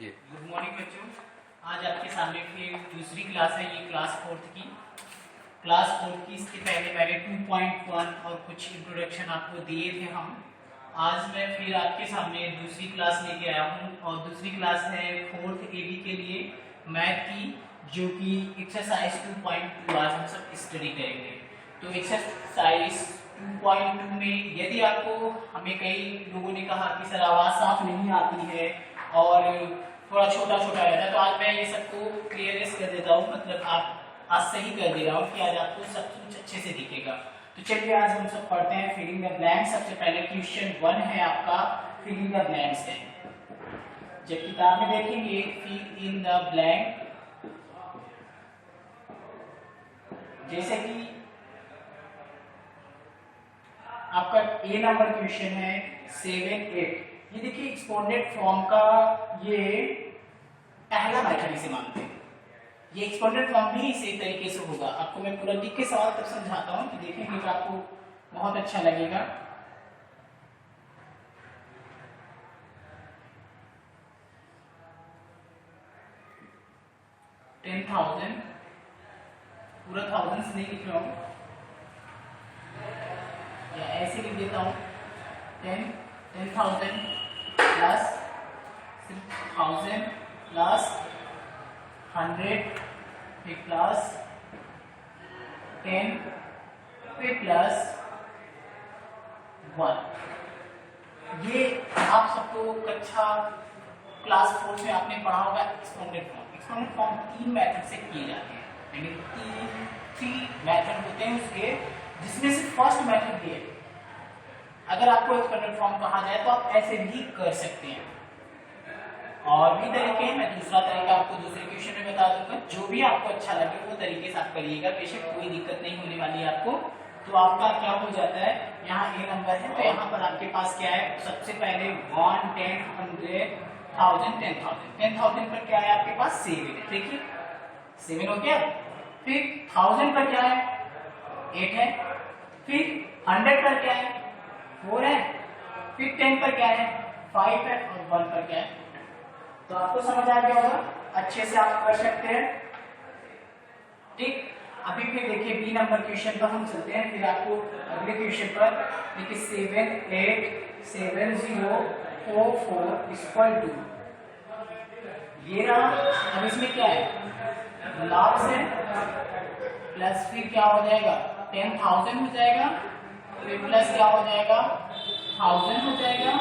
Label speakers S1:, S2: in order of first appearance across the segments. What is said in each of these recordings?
S1: Good morning बच्चों। आज आपके सामने फिर दूसरी क्लास है, ये क्लास फोर्थ की। इसके पहले मैंने 2.1 और कुछ इंट्रोडक्शन आपको दिए थे हम। आज मैं फिर आपके सामने दूसरी क्लास लेके आया हूँ और दूसरी क्लास है फोर्थ एबी के लिए मैथ की, जो कि एक्सरसाइज 2.2 आज हम सब स्टडी करेंगे। तो एक्सरसाइज 2.2 में यदि आपको, हमें कई लोगों ने कहा कि सर आवाज़ साफ नहीं आती है और थोड़ा छोटा छोटा रहता है, तो आज मैं ये सबको क्लियरेंस कर देता हूँ, मतलब आज सही कर दे रहा हूँ कि आज आपको सब कुछ अच्छे से दिखेगा। तो चलिए आज हम सब पढ़ते हैं फिलिंग द ब्लैंक्स। सबसे पहले क्वेश्चन 1 है आपका फिलिंग द ब्लैंक्स है। जब किताब में देखेंगे फिल इन द ब्लैंक, जैसे कि आपका ए नंबर क्वेश्चन है 7, 8। ये देखिए एक्सपोनेंट फॉर्म का ये पहला मेथड इसे मानते हैं। ये एक्सपोनेंट फॉर्म भी इसी तरीके से होगा। आपको मैं पूरा लिख के सवाल तब समझाता हूँ कि देखेंगे तो आपको बहुत अच्छा लगेगा। $10,000 पूरा 1000 से नहीं लिख रहा हूँ, या ऐसे लिख देता हूँ 10,000 प्लस 1000 प्लस 100 फिर प्लस 10 फिर प्लस 1। ये आप सबको कक्षा क्लास 4 में आपने पढ़ा होगा exponent form. Exponent form 3 method से किए जाते हैं, यानी 3 मेथड होते हैं उसके, जिसमें से फर्स्ट मेथड ये है। अगर आपको एक्सपोनेंट फॉर्म कहा जाए तो आप ऐसे भी कर सकते हैं। और भी तरीके हैं, मैं दूसरा तरीका आपको दूसरे क्वेश्चन में बता दूंगा। जो भी आपको अच्छा लगे वो तरीके से आप करिएगा, बेशक कोई दिक्कत नहीं होने वाली है आपको। तो आपका क्या हो जाता है, यहाँ ए नंबर है तो यहाँ पर आपके पास क्या है, सबसे पहले 1, 10, 100, 1000, 10,000 पर क्या है आपके पास 7 है। देखिए 7 हो गया। फिर 1000 पर क्या है 8 है। फिर 100 पर क्या है 4 है। फिर 10 पर क्या है 5 है और 1 पर क्या है। तो आपको समझ आ गया होगा, अच्छे से आप कर सकते हैं। ठीक, अभी फिर देखिए बी नंबर क्वेश्चन पर हम चलते हैं, फिर आपको अगले क्वेश्चन पर देखिए 7, 8, 7, 0, 4, 4 इक्वल टू, ये रहा। अब इसमें क्या है लाभ से प्लस, फिर क्या हो जाएगा 10,000 हो जाएगा, फिर प्लस क्या हो जाएगा 1000 हो जाएगा,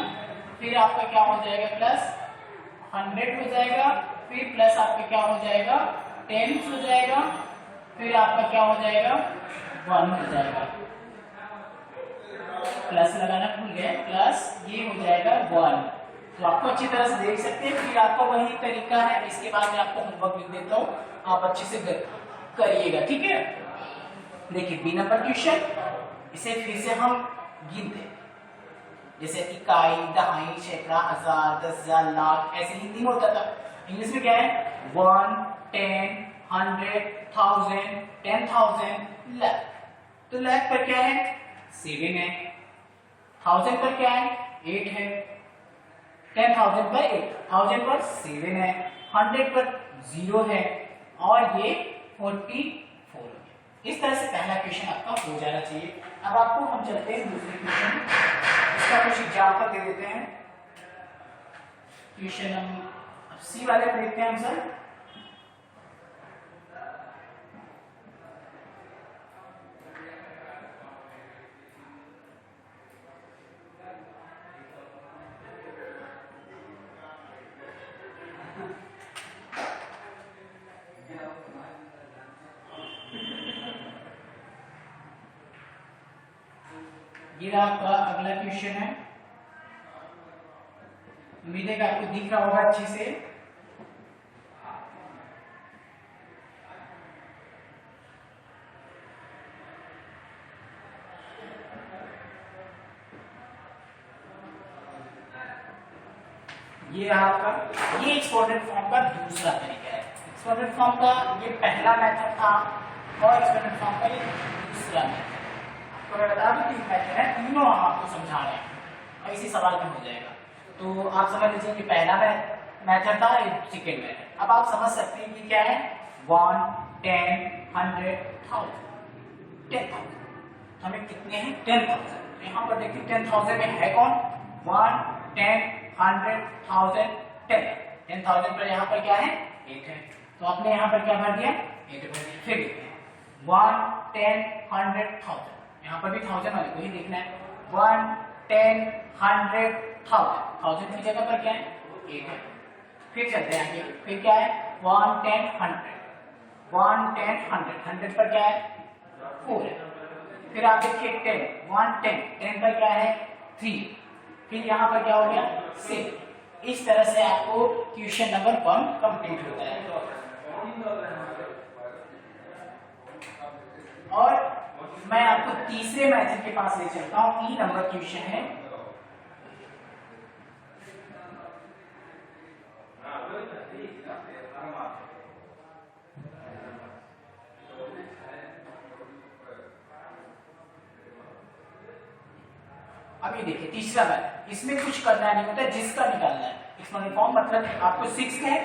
S1: फिर आपका क्या हो जाएगा प्लस 100 हो जाएगा, फिर प्लस आपका क्या हो जाएगा 10 हो जाएगा, फिर आपका क्या हो जाएगा 1 हो जाएगा। प्लस लगाना भूल गए, प्लस ये हो जाएगा 1। तो आपको अच्छी तरह से देख सकते हैं। फिर आपका वही तरीका है, इसके बाद मैं आपको होमवर्क लिख देता हूँ, आप अच्छे से करिएगा, ठीक है। देखिए बी नंबर क्वेश्चन, इसे फिर से हम गिनते हैं, जैसे इकाई, दहाई, सैकड़ा, हजार, 10,000, लाख, ऐसे हिंदी में होता था। इंग्लिश में क्या है 1, 10, 100, 1000, 10,000, लाख। तो लाख पर क्या है 7 है, 1000 पर क्या है 8 है, 10,000 पर 8, 1000 पर 7 है, 100 पर 0 है और ये 44 है। इस तरह से पहला क्वेश्चन आपका हो जाना चाहिए। अब आपको हम चलते हैं दूसरे क्वेश्चन, इसका कुछ एग्जाम्पल दे देते हैं। क्वेश्चन हम सी वाले पे देखते हैं हम सर। ये आपका अगला क्वेश्चन है, उम्मीद है कि आपको दिख रहा होगा अच्छे से। ये आपका ये एक्सपोनेंट फॉर्म का दूसरा तरीका है। एक्सपोनेंट फॉर्म का ये पहला मेथड था और एक्सपोनेंट फॉर्म का ये दूसरा मेथड। तो मैं बता दूं 3 मेथड है, तीनों हम आपको समझा रहे हैं और इसी सवाल में हो जाएगा। तो आप समझ लीजिए कि पहला मेथड था, ये सेकेंड मेथड। अब आप समझ सकते हैं कि क्या है 1, 10, 100, 1000, 10,000। हमें कितने हैं 10,000। यहाँ पर देखिए 10,000 में है कौन 1, 10, 100, 1000, 10। 10,000 पर यहाँ पर क्या है 8 है, तो आपने यहाँ पर क्या भर दिया 8 भर दिया। फिर देखते हैं 1, 10, 100, 1000, यहाँ पर भी 1000 वाले को ही देखना है। 1, 10, 100, 1000, 1000 की जगह पर क्या है 8 है। फिर चलते हैं आगे, फिर क्या है 1, 10, 100, 1, 10, 100, 100 पर क्या है 4 है। फिर आप देखिए 10, 1, 10, 10 पर क्या है 3, फिर यहाँ पर क्या हो गया 6। इस तरह से आपको क्वेश्चन नंबर 1 कंप्लीट होता है। और मैं आपको तीसरे मेथड के पास ले चलता हूं। ई नंबर क्वेश्चन है, अभी देखिए तीसरा मेथड, इसमें कुछ करना नहीं होता, जिसका निकालना है। एक्सपोनेंट फॉर्म मतलब आपको 6 है,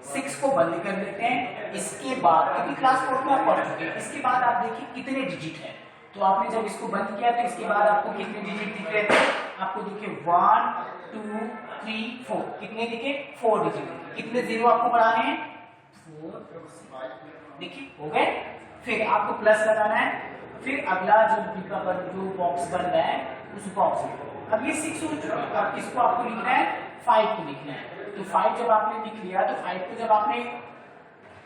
S1: 6 को बंद कर लेते हैं। इसके बाद क्योंकि क्लास 4 में आप पढ़ चुके हैं, इसके बाद आप देखिए कितने डिजिट है। तो आपने जब इसको बंद किया तो इसके बाद आपको कितने डिजिट दिख रहे थे, आपको दिखे 1, 2, 3, 4, कितने दिखे 4 डिजिट। कितने जीरो आपको बढ़ाने हैं 4, देखिए हो गए। फिर आपको प्लस लगाना है। फिर अगला जो बॉक्स बन रहा है उस बॉक्स में, अब ये 6 हो चुका है, अब इसको आपको लिखना है 5 को लिखना है। तो 5 जब आपने लिख लिया तो 5 को जब आपने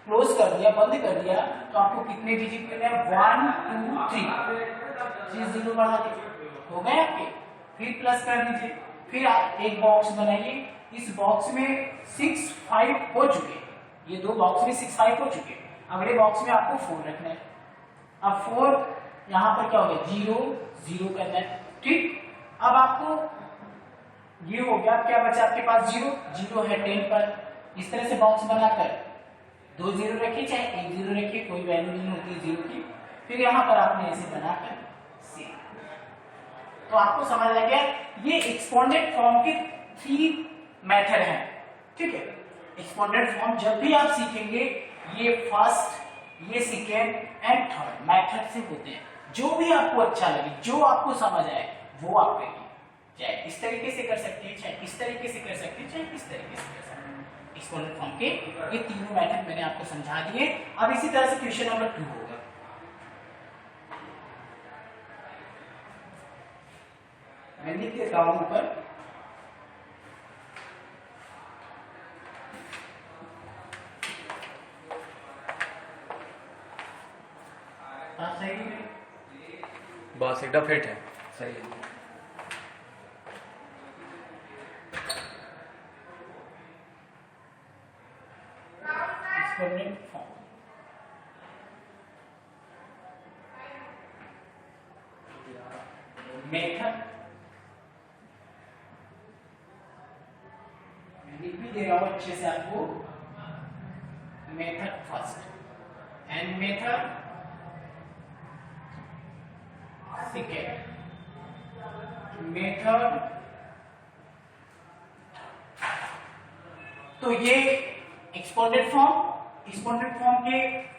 S1: क्लोज कर दिया, बंद कर दिया, तो आपको कितने डिजिट मिल रहे हैं 1, 2, 3 जीरो बढ़ा दीजिए, हो गए आपके। फिर प्लस कर दीजिए। फिर आप एक बॉक्स बनाइए, इस बॉक्स में 6, 5 हो चुके, ये दो बॉक्स में 6, 5 हो चुके। अगले बॉक्स में आपको 4 रखना है। अब 4 यहाँ पर क्या हो गया 0, 0 करना है, ठीक। अब आपको ये हो गया, क्या बचा आपके पास 0, 0 है 10 पर। इस तरह से बॉक्स बनाकर 2 जीरो रखिए चाहे 1 जीरो रखिए, कोई वैल्यू नहीं होती जीरो की। फिर यहाँ पर आपने ऐसे बनाकर से, तो आपको समझ आ गया ये एक्सपोनेंट फॉर्म के 3 मेथड हैं, ठीक है। एक्सपोनेंट फॉर्म जब भी आप सीखेंगे ये फर्स्ट, ये सेकेंड एंड थर्ड मेथड से होते हैं। जो भी आपको अच्छा लगे, जो आपको समझ आए वो आप करिए, चाहे इस तरीके से कर सकते हैं, चाहे इस तरीके से कर सकते हैं, चाहे इस तरीके से कर सकते हैं। एक्सपोनेंट फॉर्म के ये तीनों मेथड मैंने आपको समझा दिए। अब इसी तरह से क्वेश्चन नंबर 2 होगा। मैं लिख देता हूं ऊपर, सही है,
S2: बस एकदम फिट है, सही है।
S1: एक्सपोनेंट फॉर्म मेथड लिख भी दे रहा हूं अच्छे से आपको। Method first and method second, method. तो ये एक्सपोनेंट फॉर्म के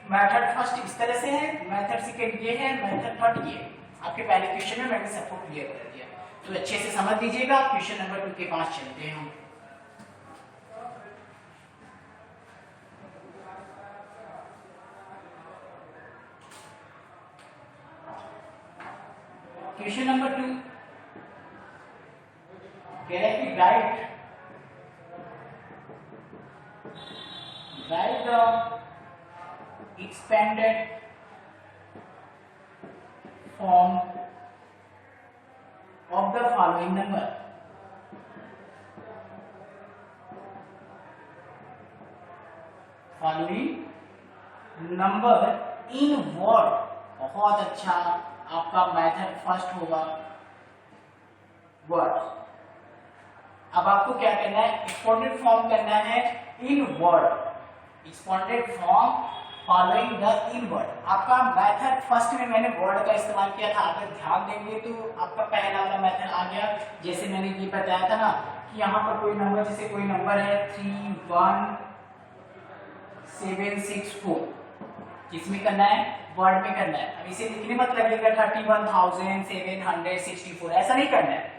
S1: मेथड फर्स्ट इस तरह से है, मेथड सेकेंड ये है, मेथड थर्ड ये है। आपके पहले क्वेश्चन में मैंने सबको क्लियर कर दिया, तो अच्छे से समझ लीजिएगा। क्वेश्चन नंबर 2 के पास चलते हैं हम। क्वेश्चन नंबर 2 कह रहे हैं कि right the expanded form of the following number. Following number in word। बहुत अच्छा, आपका मेथड फर्स्ट होगा वर्ड। अब आपको क्या करना है, एक्सपोनेंट फॉर्म करना है in word. Exponent form following the in word. आपका मेथड फर्स्ट में मैंने वर्ड का इस्तेमाल किया था, अगर ध्यान देंगे तो आपका पहला वाला मेथड आ गया। जैसे मैंने ये बताया था ना कि यहाँ पर कोई नंबर, जैसे कोई नंबर है 31764, किसमें करना है, वर्ड में करना है। अब इसे लिखने मत लगेगा 31764, ऐसा नहीं करना है।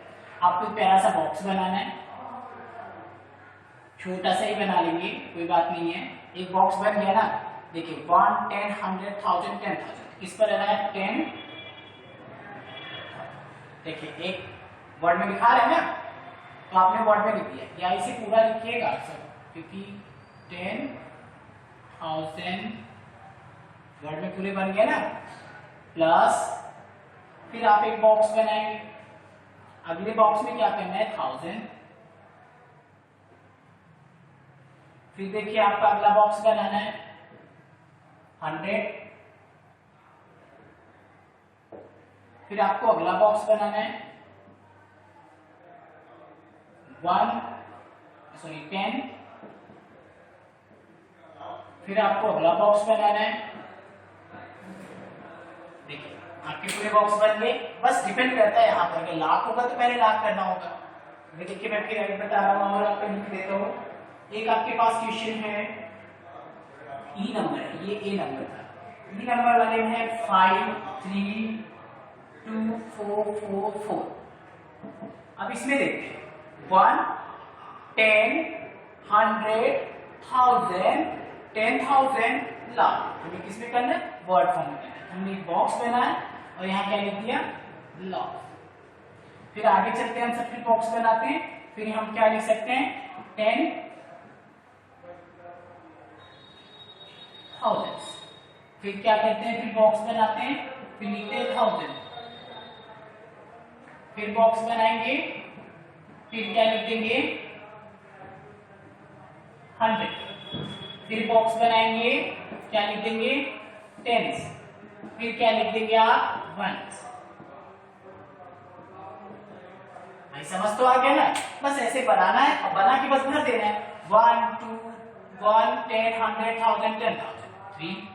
S1: आपको एक प्यारा सा बॉक्स बनाना है, छोटा सा ही बना लेंगे, कोई बात नहीं है। एक बॉक्स बन गया ना, देखिए 1, 10, 100, 1000, 10,000 किस पर रहना है, 10। देखिए एक वर्ड में लिखा रहे हैं ना, तो आपने वर्ड में लिख दिया, या इसे पूरा लिखिएगा सब, क्योंकि 10,000 वर्ड में पूरे बन गया ना, प्लस फिर आप एक बॉक्स बनाएंगे, अगले बॉक्स में क्या करना है, 1000। फिर देखिए आपका अगला बॉक्स बनाना है 100, फिर आपको अगला बॉक्स बनाना है 10, फिर आपको अगला बॉक्स बनाना है। देखिए आपके पूरे बॉक्स बन गए। बस डिपेंड करता है यहाँ पर, अगर लाख होगा तो पहले लाख करना होगा। देखिए मैं फिर बता रहा हूँ और आपको लिख देता हूँ। एक आपके पास क्वेश्चन है, ई नंबर है, ये ए नंबर था, ई नंबर वाले में है 5324444। अब इसमें देखते हैं 1, 10, 100, 1000, 10,000, लाख। हमें किसमें करना है, वर्ड फॉर्म में करना है। हमने एक बॉक्स बनाया और यहाँ क्या लिख दिया, लाख। फिर आगे चलते हैं, हम सब फिर बॉक्स बनाते हैं। फिर हम क्या लिख सकते हैं, 10,000। फिर क्या करते हैं, फिर बॉक्स बनाते हैं, फिर लिखते हैं 1000। फिर बॉक्स बनाएंगे, फिर क्या लिख देंगे, 100। फिर बॉक्स बनाएंगे, क्या लिख देंगे, 10। फिर क्या लिख देंगे आप, 1। भाई समझ तो आ गया ना। बस ऐसे बनाना है और बना के बस भर देना है। 1, 2, 1, 10, 100, 1000, 10,000, 3।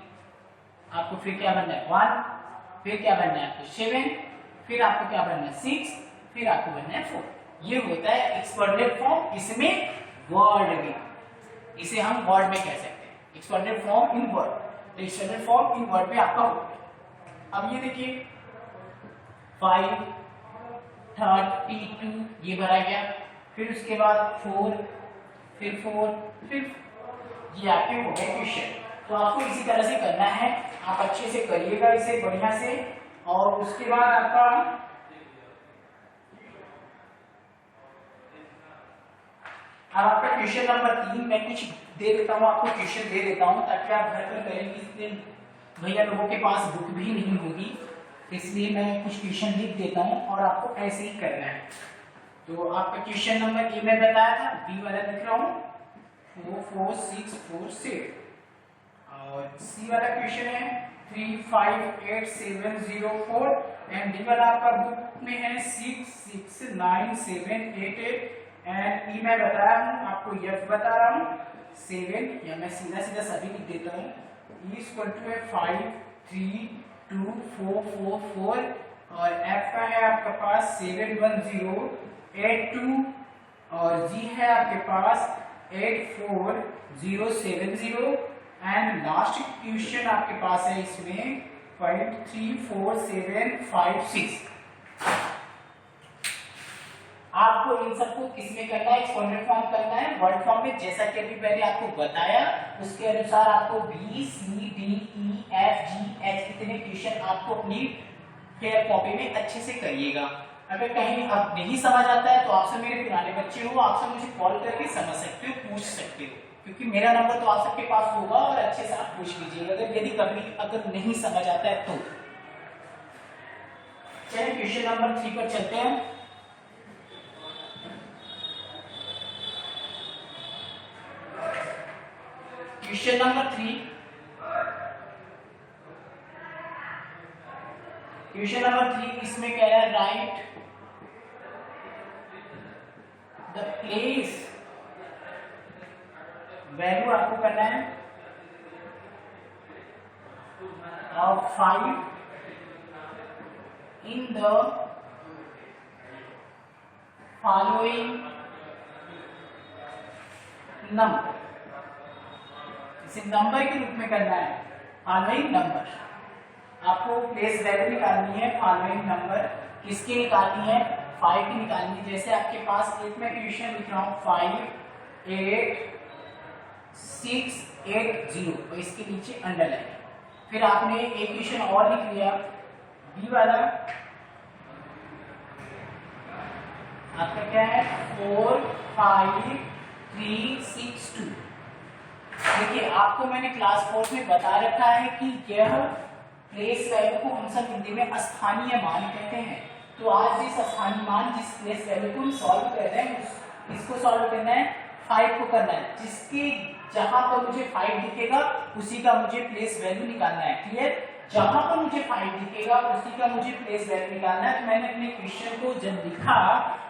S1: आपको फिर क्या बनना है, 1। फिर क्या बनना है आपको, 7। फिर आपको क्या बनना है, 6। फिर आपको बनना है 4। ये होता है एक्सपेंडेड फॉर्म। इसमें वर्ड भी, इसे हम वर्ड में कह सकते हैं, एक्सपेंडेड फॉर्म इन वर्ड। तो एक्सपेंडेड फॉर्म इन वर्ड में आपका होगा। अब ये देखिए 532 ये भरा गया। फिर उसके बाद 4, फिर 4, फिर ये आपके हो गए क्वेश्चन। तो आपको इसी तरह से करना है, आप अच्छे से करिएगा इसे बढ़िया से। और उसके बाद आपका अब आपका क्वेश्चन नंबर 3 मैं कुछ दे देता हूँ, आपको क्वेश्चन दे देता हूँ ताकि आप घर पर करें। किस दिन भैया लोगों के पास बुक भी नहीं होगी, इसलिए मैं कुछ क्वेश्चन लिख देता हूँ और आपको ऐसे ही करना है। तो आपका क्वेश्चन नंबर ए में बताया था, बी वाला लिख रहा हूँ 44647। और सी वाला क्वेश्चन है 35870 एंड डी वाला आपका बुक में है 669788। एंड ई मैं बताया हूँ आपको, एफ बता रहा हूँ 7, या मैं सीधा सीधा सभी लिख देता हूँ। ई इक्वल टू है 5324444 और एफ का है आपके पास 71082 और जी है आपके पास 84070 एंड लास्ट क्वेश्चन आपके पास है इसमें 534756। आपको इन सबको किसमें करना है, एक्सपेंडेड फॉर्म करना है, वर्ड फॉर्म में। जैसा कि अभी मैंने आपको बताया उसके अनुसार आपको बी, सी, डी, ई, एफ, जी, एच इतने क्वेश्चन आपको अपनी फेयर कॉपी में अच्छे से करिएगा। अगर कहीं अब नहीं समझ आता है तो आपसे, मेरे पुराने बच्चे हो, आपसे मुझे कॉल करके समझ सकते हो, पूछ सकते हो, क्योंकि मेरा नंबर तो आप सबके पास होगा और अच्छे से आप पूछ लीजिएगा यदि कभी अगर नहीं समझ आता है तो। चलिए क्वेश्चन नंबर 3 पर चलते हैं। क्वेश्चन नंबर 3, क्वेश्चन नंबर 3 इसमें कह रहा है राइट द प्लेस, वैल्यू आपको करना है of 5 in the following number, इसे नंबर के रूप में करना है। फॉलोइंग नंबर, आपको प्लेस वैल्यू निकालनी है। फॉलोइंग नंबर किसकी निकालनी है? 5 की निकालनी है। जैसे आपके पास एक मैं क्वेश्चन लिख रहा हूँ 5 8 6 8 0 और इसके नीचे अंडरलाइन। फिर आपने एक क्वेश्चन और लिख लिया बी वाला, आपका क्या है 4 5 3 6 2। देखिए आपको मैंने क्लास 4 में बता रखा है कि यह प्लेस वैल्यू को हम सब हिंदी में स्थानीय मान कहते हैं। तो आज जिस स्थानीय मान, जिस प्लेस वैल्यू को हम सॉल्व कर रहे हैं, इसको सॉल्व करना है 5 को करना है। जिसके जहां पर मुझे 5 दिखेगा उसी का मुझे प्लेस वैल्यू निकालना है। क्लियर? जहां पर मुझे 5 दिखेगा उसी का मुझे प्लेस वैल्यू निकालना है। तो मैंने अपने क्वेश्चन को जब लिखा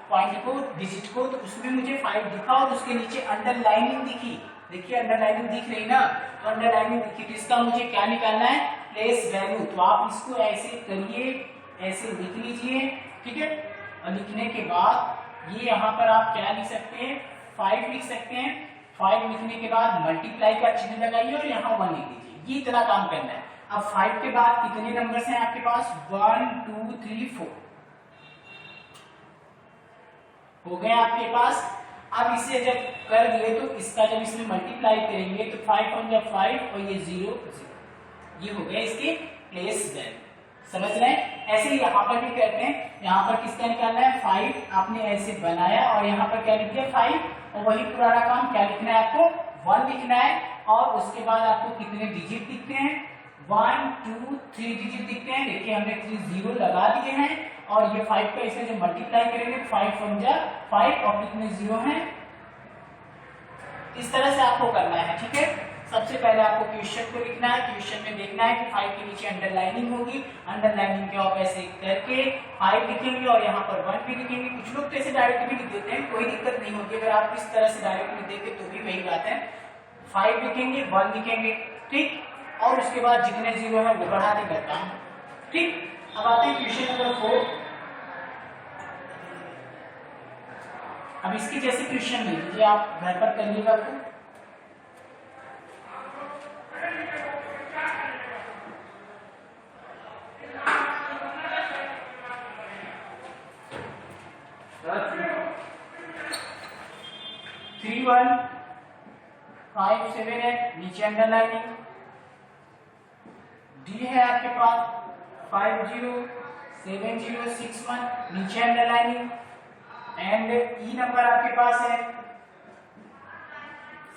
S1: पॉइंट को, डिजिट को, तो उसमें मुझे 5 दिखा और उसके नीचे अंडरलाइनिंग दिखी। देखिए अंडरलाइनिंग दिख रही ना, तो अंडरलाइनिंग दिखी, तो इसका मुझे क्या निकालना है? Place value. तो आप इसको ऐसे करिए, ऐसे लिख लीजिए, ठीक है। और लिखने के बाद ये यहाँ पर आप क्या लिख सकते हैं? 5 लिख सकते हैं। 5 लिखने के बाद मल्टीप्लाई का चिन्ह लगाइए और यहाँ 1 लिख दीजिए। ये इतना काम करना है। अब 5 के बाद कितने नंबर्स हैं आपके पास? 1 2 3 4 हो गए आपके पास। अब इसे जब कर दिए तो इसका जब इसमें मल्टीप्लाई करेंगे तो 5 1 जा 5 और ये 0 0, ये हो गया इसके प्लेस वैल्यू। समझ रहे हैं? ऐसे ही यहाँ पर भी करते हैं। यहाँ पर किसका निकालना है? 5 आपने ऐसे बनाया और यहाँ पर क्या लिख दिया? 5। और वही पुराना काम, क्या लिखना है आपको? 1 लिखना है। और उसके बाद आपको कितने डिजिट दिखते हैं? 1 2 3 डिजिट दिखते हैं। देखिए हमने 3 0 लगा दिए हैं और ये 5 का इसमें जब मल्टीप्लाई करेंगे 5 1 जा 5 और कितने 0 हैं? इस तरह से आपको करना है, ठीक है। सबसे पहले आपको क्वेश्चन को लिखना है। क्वेश्चन में देखना है कि 5 के नीचे अंडरलाइनिंग होगी। अंडरलाइनिंग के आप ऐसे करके 5 लिखेंगे और यहाँ पर 1 भी लिखेंगे। कुछ लोग तो ऐसे डायरेक्ट भी लिख देते हैं, कोई दिक्कत नहीं होती। अगर आप इस तरह से डायरेक्ट लिख देंगे तो भी वही बात है। 5 लिखेंगे, 1 लिखेंगे, ठीक। और उसके बाद जितने 0 है वो बढ़ा देंगे काम, ठीक। अब आते हैं क्वेश्चन नंबर 4। अब इसके जैसे क्वेश्चन ले लीजिए, आप घर पर करिएगा तो। थ्री 1 5 7 है, नीचे अंडरलाइनिंग। डी है आपके पास 5 0 7 0 6 1, नीचे अंडरलाइनिंग। एंड ई नंबर आपके पास है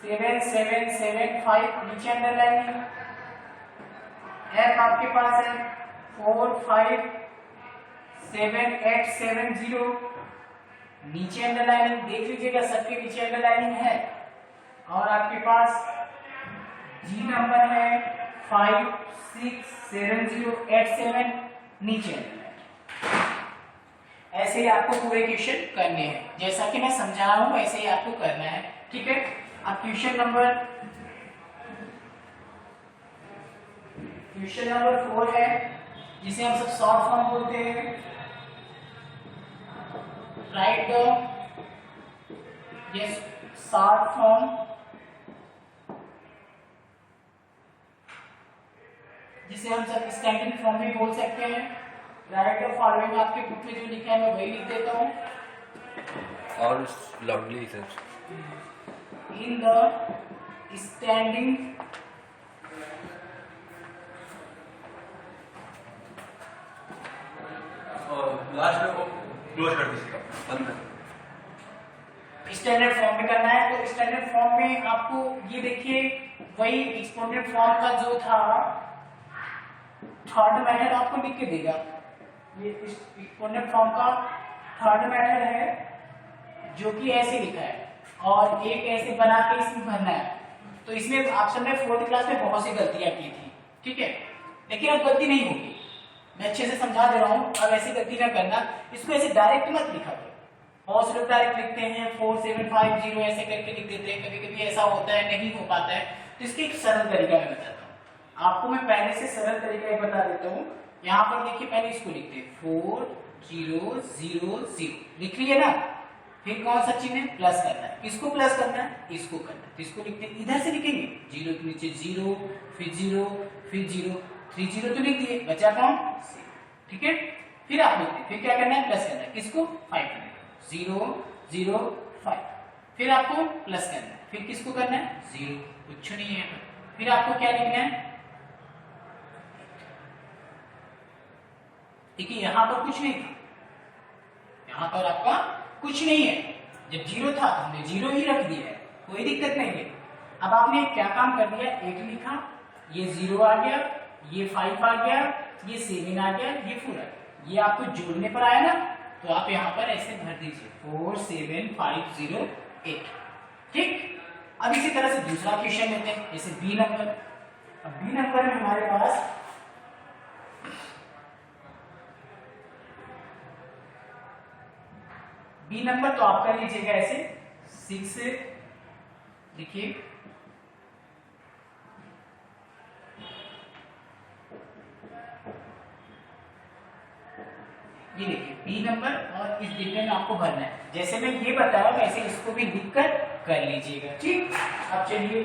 S1: 7 7 7 5, नीचे अंडरलाइनिंग। एफ आपके पास है 4 5 7 8 7 0, नीचे अंडरलाइनिंग। देख लीजिएगा सबके नीचे अंडरलाइनिंग है। और आपके पास जी नंबर है 5 6 7 0 8 7, नीचे अंडरलाइनिंग। ऐसे ही आपको पूरे क्वेश्चन करने हैं, जैसा कि मैं समझा रहा हूं ऐसे ही आपको करना है, ठीक है। अब क्वेश्चन नंबर 4 है, जिसे हम सब शॉर्ट फॉर्म बोलते हैं। Right the yes short form, जिसे हम सब स्टैंडर्ड फॉर्म में बोल सकते हैं। राइट द फॉलोइंग, आपके बुक में जो लिखा है मैं वही लिख देता हूँ।
S2: और loudly sir.
S1: In the standing
S2: last में क्लोज कर दीजिएगा, बंद।
S1: स्टैंडर्ड फॉर्म में करना है। तो स्टैंडर्ड फॉर्म में आपको ये देखिए वही एक्सपोनेंट फॉर्म का जो था थर्ड मेथड आपको लिख के देगा। ये एक्सपोनेंट फॉर्म का थर्ड मेथड है जो कि ऐसे लिखा है और एक ऐसे बना के इसमें भरना है। तो इसमें आप सबने 4th क्लास में बहुत सी गलतियां की थी, ठीक है, लेकिन अब गलती नहीं होगी। मैं अच्छे से समझा दे रहा हूँ, अब ऐसी गलती ना करना। इसको ऐसे डायरेक्ट मत लिखा करो। बहुत से लोग डायरेक्ट लिखते हैं 4 7 5 0 ऐसे करके लिख देते हैं। कभी कभी ऐसा होता है, नहीं हो पाता है। तो इसके एक सरल तरीका मैं बताता हूँ आपको। मैं पहले से सरल तरीका एक बता देता हूँ। यहाँ पर देखिए पहले इसको लिखते 4 0 0 0, लिख लिया ना। फिर कौन सा चिन्ह है, प्लस करना है। किसको प्लस करना है, इसको करना है। तो इसको लिखते हैं, इधर से लिखेंगे 0 के नीचे 0, फिर 0, फिर 0, 3 0 तो लिख दिए, बचा कौन, 0, ठीक है। फिर आप लिखते हैं, फिर क्या करना है, प्लस करना है। किसको, 5 करना है, 0 0 5। फिर आपको प्लस करना है, फिर किसको करना है, 0, कुछ नहीं है। फिर आपको क्या लिखना है, देखिए यहां पर कुछ नहीं था, यहां पर आपका कुछ नहीं है। जब 0 था तो हमने 0 ही रख दिया है, कोई दिक्कत नहीं है। अब आपने क्या काम कर दिया, 8 लिखा, ये 0 आ गया, ये 5 आ गया, ये 7 आ गया, ये 4 आ गया। ये आपको जोड़ने पर आया ना, तो आप यहाँ पर ऐसे भर दीजिए 4 7 5 0 8, ठीक। अब इसी तरह से दूसरा क्वेश्चन लेते हैं, जैसे बी नंबर। अब बी नंबर में हमारे पास बी नंबर तो आप कर लीजिएगा ऐसे 6, देखिए ये देखिए बी नंबर, और इस डिब्बे में आपको भरना है। जैसे मैं ये बताया वैसे इसको भी लिखकर कर लीजिएगा, ठीक। अब चलिए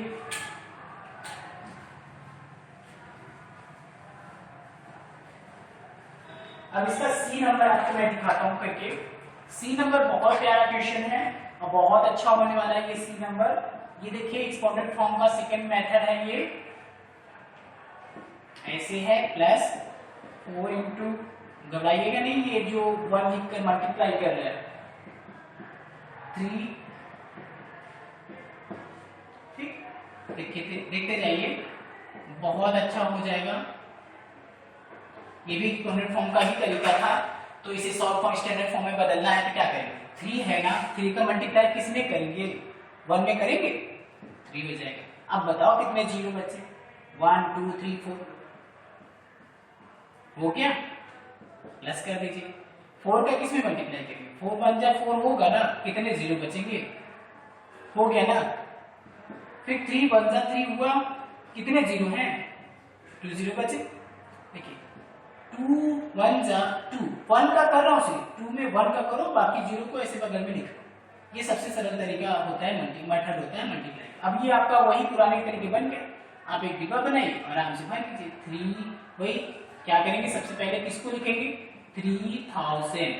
S1: अब इसका सी नंबर आपको मैं दिखाता हूं करके। सी नंबर बहुत प्यारा क्वेश्चन है और बहुत अच्छा होने वाला है ये सी नंबर। ये देखिए एक्सपोनेंट फॉर्म का सेकंड मेथड है, ये ऐसे है, प्लस 4 इंटू, घबराइएगा नहीं, ये जो 1 लिखकर मल्टीप्लाई कर रहा है 3, ठीक। देखिए देखते जाइए, बहुत अच्छा हो जाएगा। ये भी एक्सपोनेंट फॉर्म का ही तरीका था, तो इसे शॉर्ट फॉर्म स्टैंडर्ड फॉर्म में बदलना है तो क्या करेंगे, 3 है ना, 3 का मल्टीप्लाई किस में करेंगे, 1 में करेंगे, 3 हो जाएगा। अब बताओ कितने 0 बचे, 1 2 3 4 हो गया, प्लस कर दीजिए। 4 का किस में मल्टीप्लाई करेंगे, 4 1 जा 4 होगा ना, कितने 0 बचेंगे, हो गया ना। फिर 3 1 जा 3 हुआ, कितने 0 हैं, 2 0 बचे। देखिए 2 1 जा 2, 1 का कर रहा हूं सिर्फ, 2 में 1 का करो, बाकी 0 को ऐसे बगल में लिखो। ये सबसे सरल तरीका होता है, मेथड होता है मल्टीप्लाई। अब ये आपका वही पुराने तरीके बन गए, आप एक डिब्बा बनाइए आराम से भर लीजिए। 3 वही क्या करेंगे, सबसे पहले किसको लिखेंगे, 3000,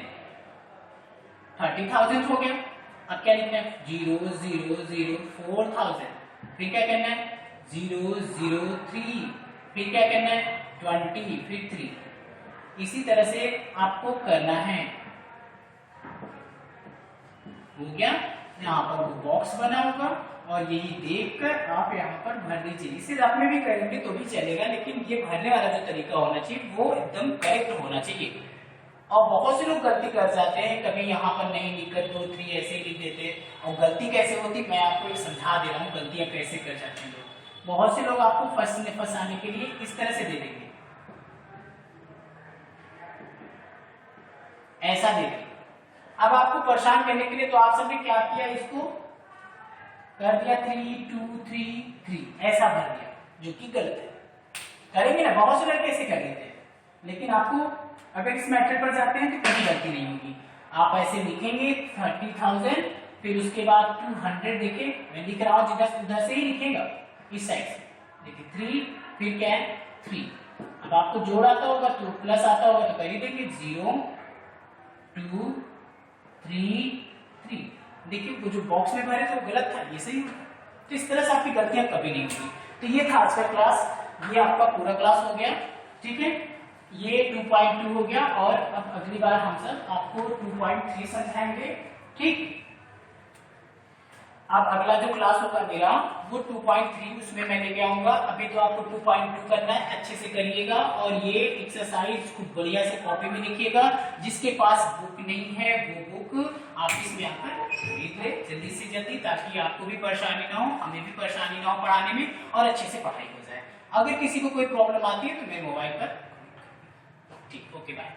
S1: 30,000 हो गया। अब क्या लिखना है, 0 0 0 4000, फिर क्या करना है 0 0 3, फिर क्या करना है 20, फिर 3। इसी तरह से आपको करना है, हो गया। यहाँ पर वो बॉक्स बना होगा और यही देखकर आप यहाँ पर भर दीजिए। इसे रफ में भी करेंगे तो भी चलेगा, लेकिन ये भरने वाला जो तरीका होना चाहिए वो एकदम करेक्ट होना चाहिए। और बहुत से लोग गलती कर जाते हैं, कभी यहाँ पर नहीं लिखकर 2 3 ऐसे लिख देते, और गलती कैसे होती मैं आपको एक समझा दे रहा हूँ, गलतियां कैसे कर जाते हैं लोग। बहुत से लोग आपको फंसाने के लिए इस तरह से दे देंगे, ऐसा दे देंगे। अब आपको परेशान करने के लिए तो आप सबने क्या किया, इसको कर दिया 3 2 3 3, ऐसा भर दिया, जो कि गलत है। करेंगे ना, बहुत से लड़के ऐसे कर लेते हैं, लेकिन आपको अगर इस मेथड पर जाते हैं तो कोई गलती नहीं होगी। आप ऐसे लिखेंगे 30,000, फिर उसके बाद 200, देखिए मैं लिख रहा हूं उधर से ही लिखेगा, इस साइड से देखिए 3, फिर क्या है 3। अब आपको जोड़ आता होगा तो प्लस आता होगा तो कर ही देंगे 0 2 3 3। देखिए वो जो बॉक्स में भरे थे वो गलत था, ये सही होगा। तो इस तरह से आपकी गलतियां कभी नहीं होगी। तो ये था आज का क्लास, ये आपका पूरा क्लास हो गया, ठीक है। ये 2.2 हो गया, और अब अगली बार हम सब आपको 2.3 समझाएंगे, ठीक। अब अगला जो क्लास होगा मेरा वो 2.3, उसमें मैं लेके आऊंगा। अभी तो आपको 2.2 करना है, अच्छे से करिएगा, और ये एक्सरसाइज खूब बढ़िया से कॉपी में लिखिएगा। जिसके पास बुक नहीं है वो बुक ऑफिस में आकर खरीद ले जल्दी से जल्दी, ताकि आपको भी परेशानी ना हो, हमें भी परेशानी ना हो पढ़ाने में, और अच्छे से पढ़ाई हो जाए। अगर किसी को कोई प्रॉब्लम आती है तो मेरे मोबाइल पर, ठीक, ओके बाय।